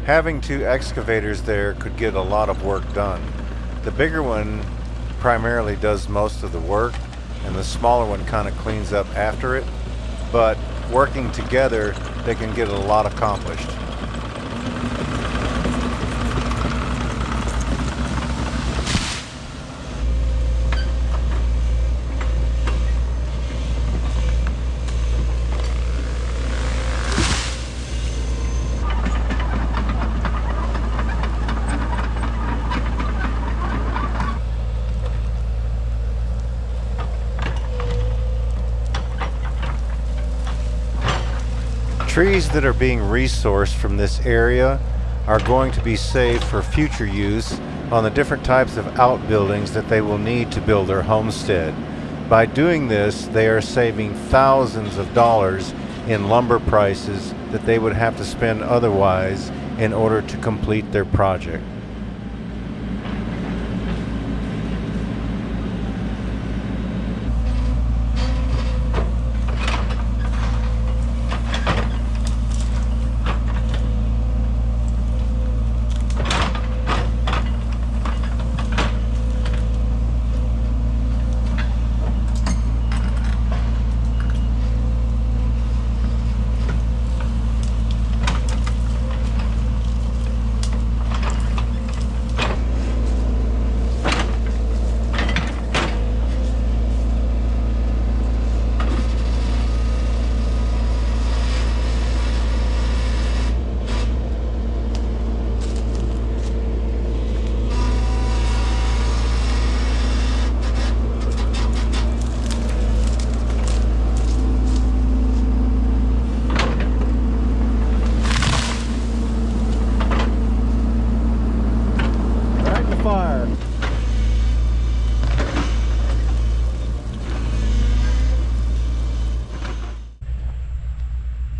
Having two excavators there could get a lot of work done. The bigger one primarily does most of the work, and the smaller one kind of cleans up after it, but working together they can get a lot accomplished. Trees that are being resourced from this area are going to be saved for future use on the different types of outbuildings that they will need to build their homestead. By doing this, they are saving thousands of dollars in lumber prices that they would have to spend otherwise in order to complete their project.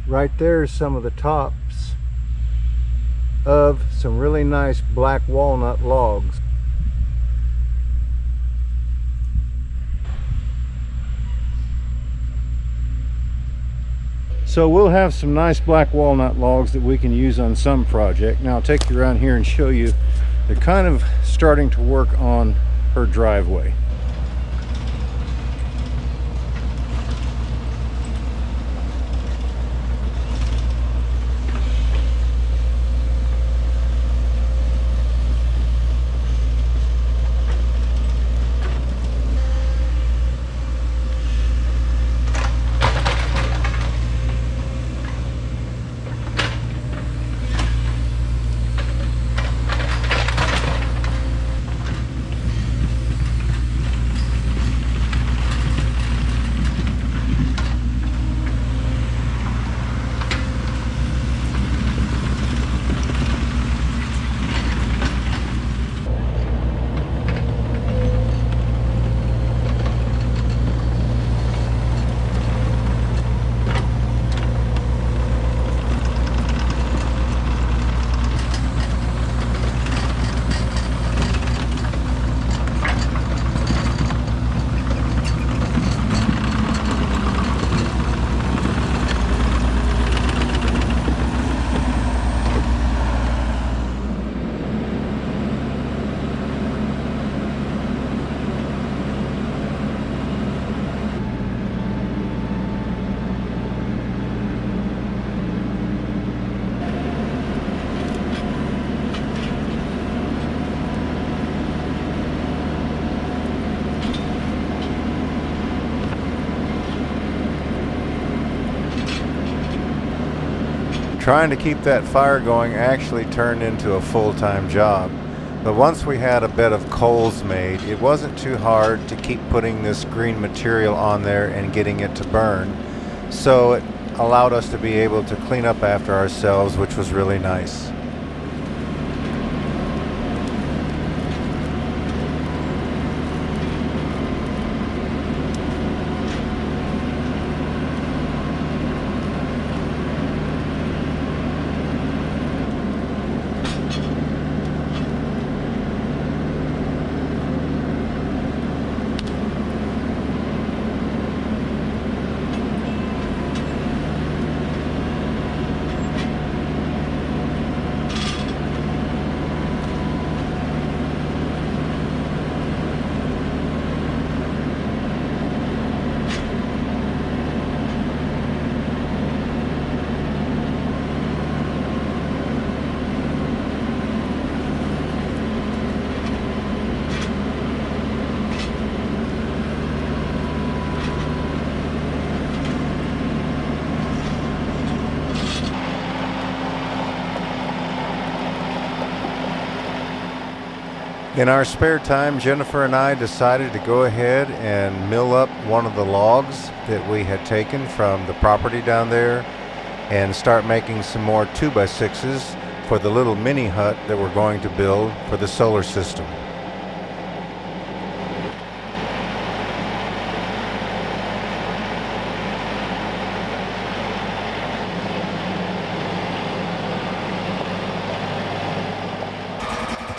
Right there is some of the tops of some really nice black walnut logs. So we'll have some nice black walnut logs that we can use on some project. Now I'll take you around here and show you. They're kind of starting to work on her driveway. Trying to keep that fire going actually turned into a full-time job. But once we had a bed of coals made, it wasn't too hard to keep putting this green material on there and getting it to burn. So it allowed us to be able to clean up after ourselves, which was really nice. In our spare time, Jennifer and I decided to go ahead and mill up one of the logs that we had taken from the property down there and start making some more 2x6s for the little mini hut that we're going to build for the solar system.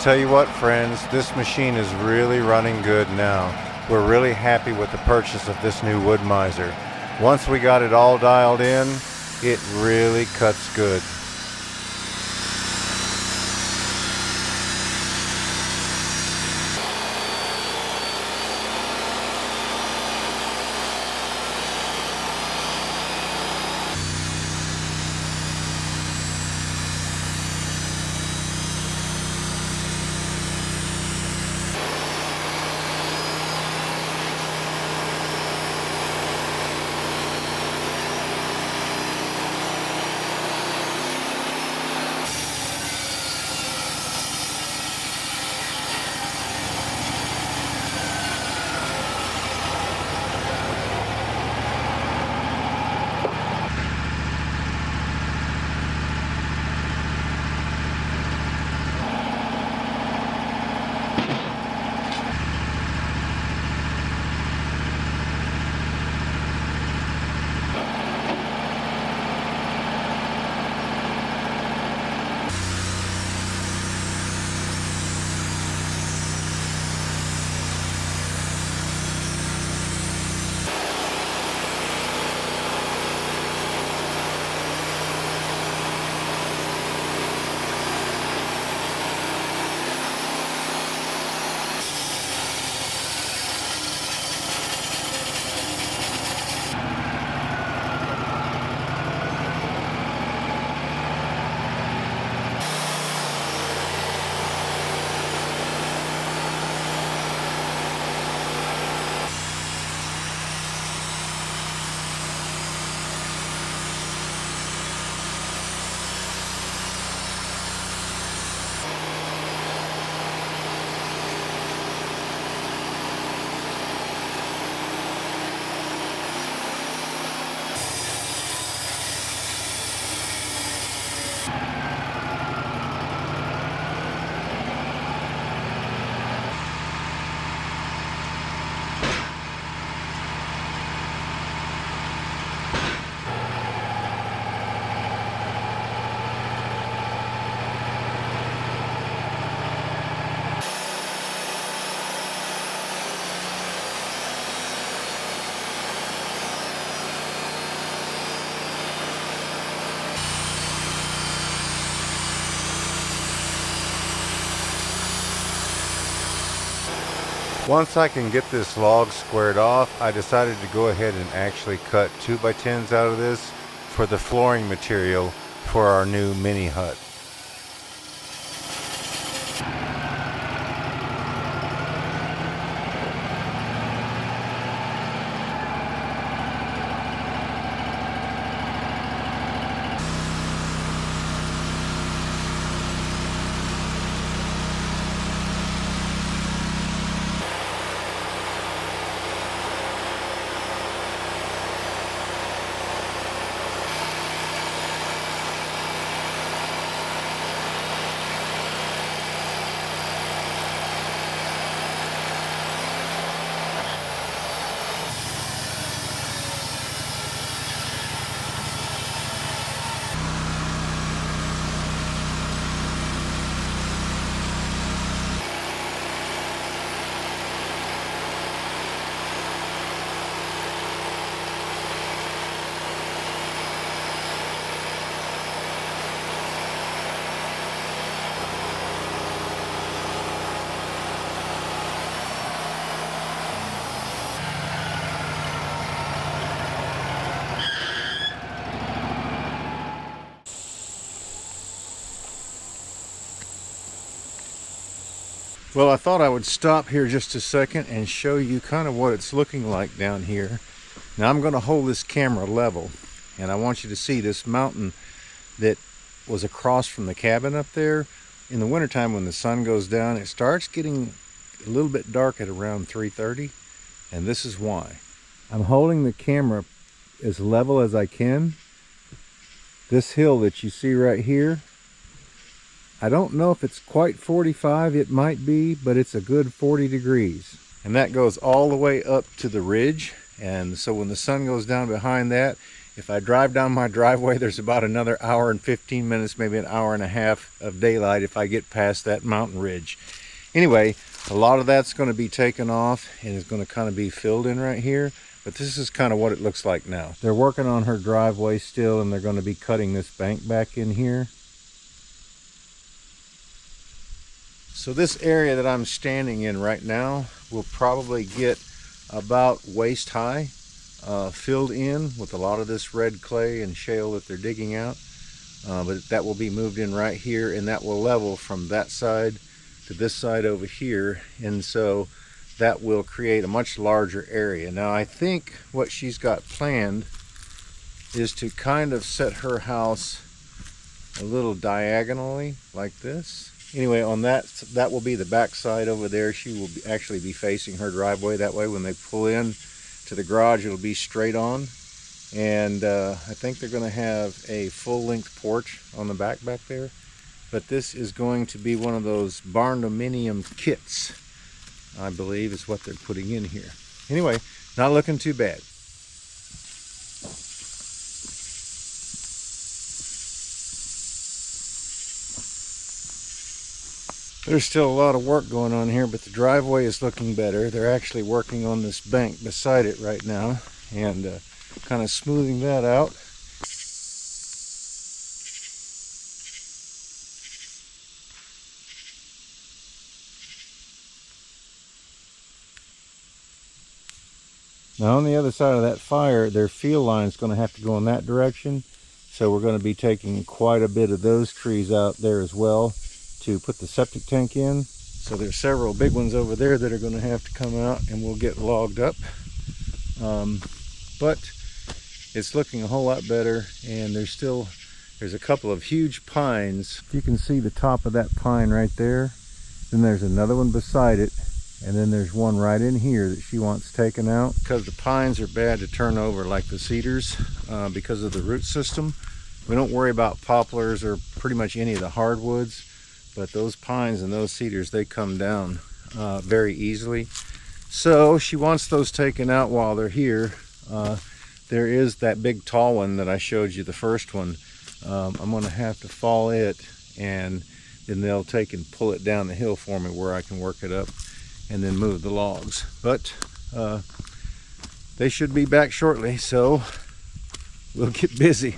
Tell you what, friends, this machine is really running good now. We're really happy with the purchase of this new Wood-Mizer. Once we got it all dialed in, it really cuts good. Once I can get this log squared off, I decided to go ahead and actually cut 2x10s out of this for the flooring material for our new mini hut. Well, I thought I would stop here just a second and show you kind of what it's looking like down here. Now I'm going to hold this camera level, and I want you to see this mountain that was across from the cabin up there. In the wintertime when the sun goes down, it starts getting a little bit dark at around 3:30, and this is why. I'm holding the camera as level as I can. This hill that you see right here, I don't know if it's quite 45, it might be, but it's a good 40 degrees. And that goes all the way up to the ridge. And so when the sun goes down behind that, if I drive down my driveway, there's about another hour and 15 minutes, maybe an hour and a half of daylight if I get past that mountain ridge. Anyway, a lot of that's going to be taken off and is going to kind of be filled in right here. But this is kind of what it looks like now. They're working on her driveway still, and they're going to be cutting this bank back in here. So this area that I'm standing in right now will probably get about waist high, filled in with a lot of this red clay and shale that they're digging out. But that will be moved in right here, and that will level from that side to this side over here. And so that will create a much larger area. Now I think what she's got planned is to kind of set her house a little diagonally like this. Anyway, on that will be the back side over there. She will actually be facing her driveway. That way when they pull in to the garage, it'll be straight on. And I think they're going to have a full-length porch on the back there. But this is going to be one of those barn-dominium kits, I believe is what they're putting in here. Anyway, not looking too bad. There's still a lot of work going on here, but the driveway is looking better. They're actually working on this bank beside it right now and kind of smoothing that out. Now on the other side of that fire, their field line is going to have to go in that direction. So we're going to be taking quite a bit of those trees out there as well to put the septic tank in. So there's several big ones over there that are going to have to come out and will get logged up. But it's looking a whole lot better, and there's a couple of huge pines. You can see the top of that pine right there. Then there's another one beside it. And then there's one right in here that she wants taken out because the pines are bad to turn over like the cedars because of the root system. We don't worry about poplars or pretty much any of the hardwoods, but those pines and those cedars, they come down very easily. So she wants those taken out while they're here. There is that big tall one that I showed you, the first one. I'm going to have to fall it, and then they'll take and pull it down the hill for me where I can work it up and then move the logs. But they should be back shortly, so we'll get busy.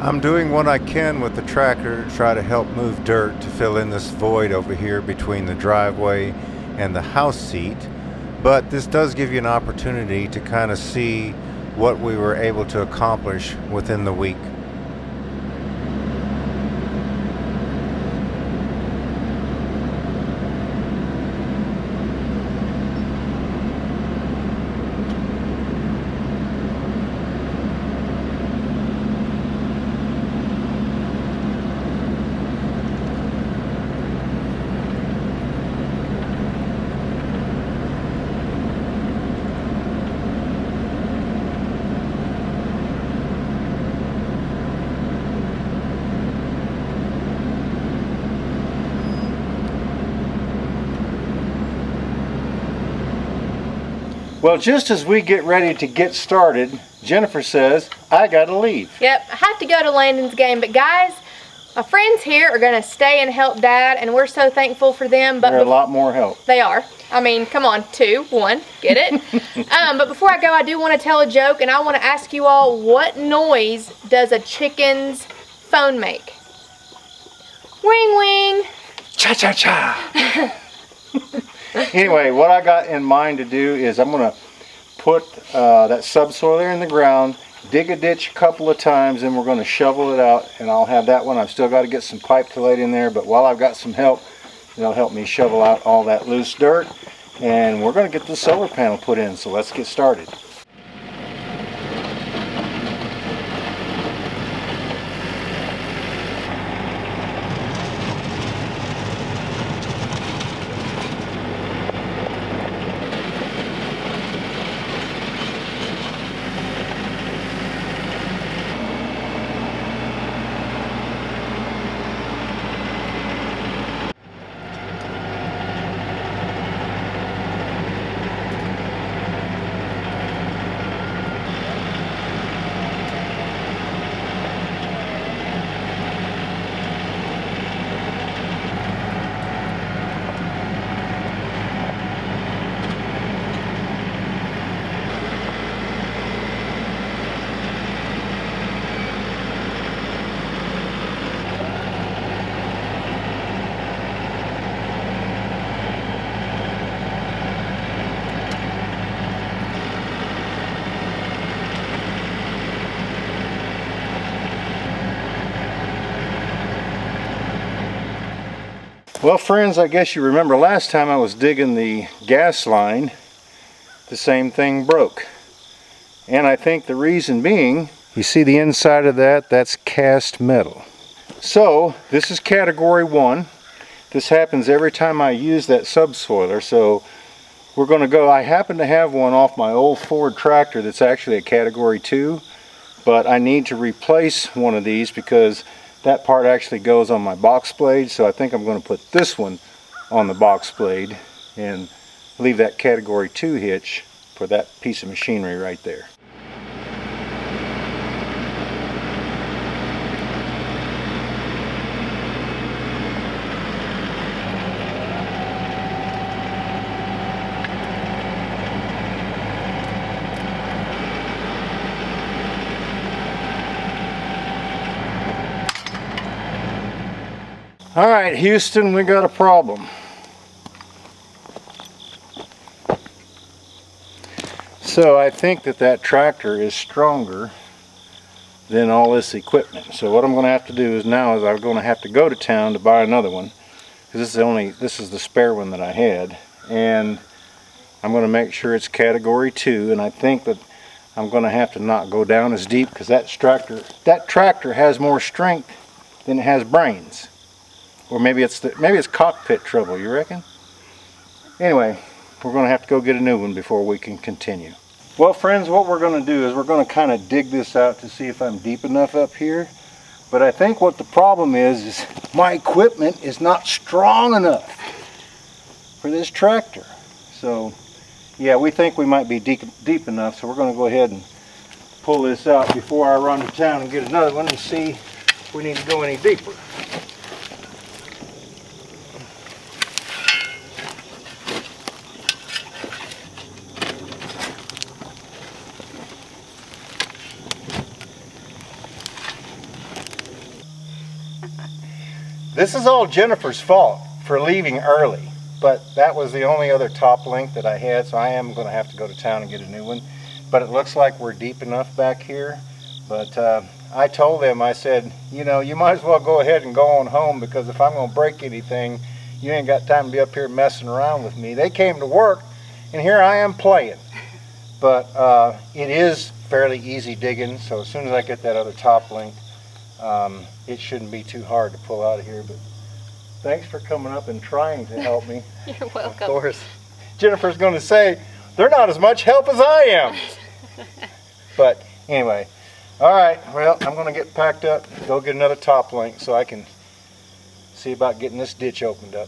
I'm doing what I can with the tractor to try to help move dirt to fill in this void over here between the driveway and the house seat. But this does give you an opportunity to kind of see what we were able to accomplish within the week. Well, just as we get ready to get started, Jennifer says, I gotta leave. Yep, I have to go to Landon's game, but guys, my friends here are gonna stay and help Dad, and we're so thankful for them. But they're a lot more help. They are. I mean, come on, 2, 1, get it? But before I go, I do want to tell a joke, and I want to ask you all, what noise does a chicken's phone make? Wing, wing. Cha-cha-cha. Anyway, what I got in mind to do is I'm going to put that subsoil there in the ground, dig a ditch a couple of times, and we're going to shovel it out, and I'll have that one. I've still got to get some pipe to lay in there, but while I've got some help, it'll help me shovel out all that loose dirt, and we're going to get the solar panel put in, so let's get started. Well, friends, I guess you remember last time I was digging the gas line, the same thing broke. And I think the reason being, you see the inside of that, that's cast metal. So, this is category 1. This happens every time I use that subsoiler, so we're going to go, I happen to have one off my old Ford tractor that's actually a category 2, but I need to replace one of these because that part actually goes on my box blade, so I think I'm going to put this one on the box blade and leave that category 2 hitch for that piece of machinery right there. All right, Houston, we got a problem. So I think that tractor is stronger than all this equipment. So what I'm going to have to do is I'm going to have to go to town to buy another one, because this is the spare one that I had, and I'm going to make sure it's category 2. And I think that I'm going to have to not go down as deep, because that tractor has more strength than it has brains. Or maybe it's cockpit trouble, you reckon? Anyway, we're going to have to go get a new one before we can continue. Well, friends, what we're going to do is we're going to kind of dig this out to see if I'm deep enough up here. But I think what the problem is my equipment is not strong enough for this tractor. So, yeah, we think we might be deep enough, so we're going to go ahead and pull this out before I run to town and get another one and see if we need to go any deeper. This is all Jennifer's fault for leaving early, but that was the only other top link that I had, so I am going to have to go to town and get a new one. But it looks like we're deep enough back here. But I told them, I said, you know, you might as well go ahead and go on home, because if I'm going to break anything, you ain't got time to be up here messing around with me. They came to work, and here I am playing. But it is fairly easy digging, so as soon as I get that other top link, it shouldn't be too hard to pull out of here. But thanks for coming up and trying to help me. You're welcome. Of course, Jennifer's going to say, they're not as much help as I am. But anyway, all right, well, I'm going to get packed up, go get another top link so I can see about getting this ditch opened up.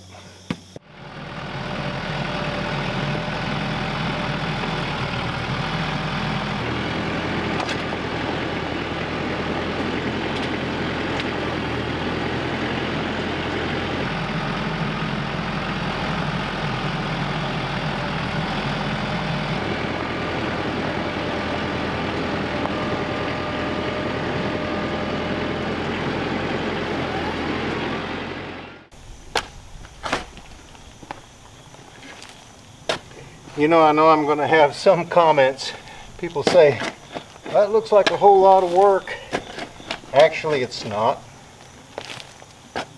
You know, I know I'm going to have some comments. People say, that looks like a whole lot of work. Actually, it's not,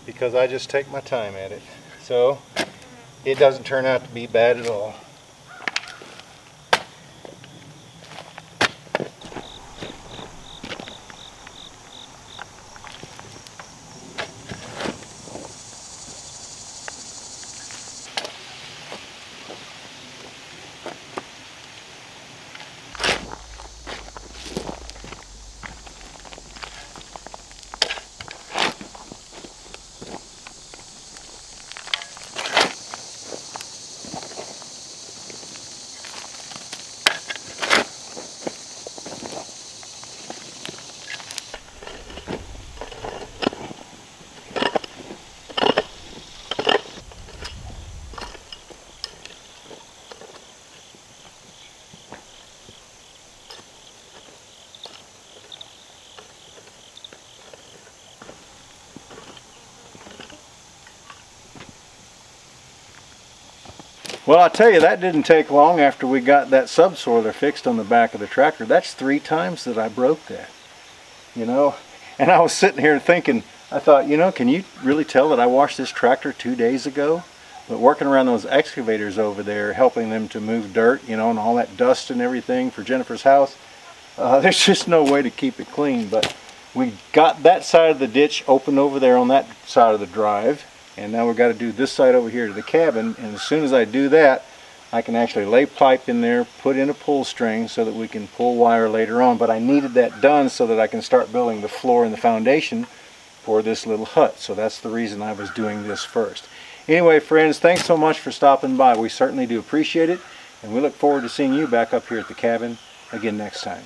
because I just take my time at it. So, it doesn't turn out to be bad at all. Well, I'll tell you, that didn't take long after we got that subsoiler fixed on the back of the tractor. That's 3 times that I broke that, you know. And I was sitting here thinking, I thought, you know, can you really tell that I washed this tractor 2 days ago? But working around those excavators over there, helping them to move dirt, you know, and all that dust and everything for Jennifer's house, there's just no way to keep it clean. But we got that side of the ditch open over there on that side of the drive. And now we've got to do this side over here to the cabin, and as soon as I do that, I can actually lay pipe in there, put in a pull string so that we can pull wire later on. But I needed that done so that I can start building the floor and the foundation for this little hut. So that's the reason I was doing this first. Anyway, friends, thanks so much for stopping by. We certainly do appreciate it, and we look forward to seeing you back up here at the cabin again next time.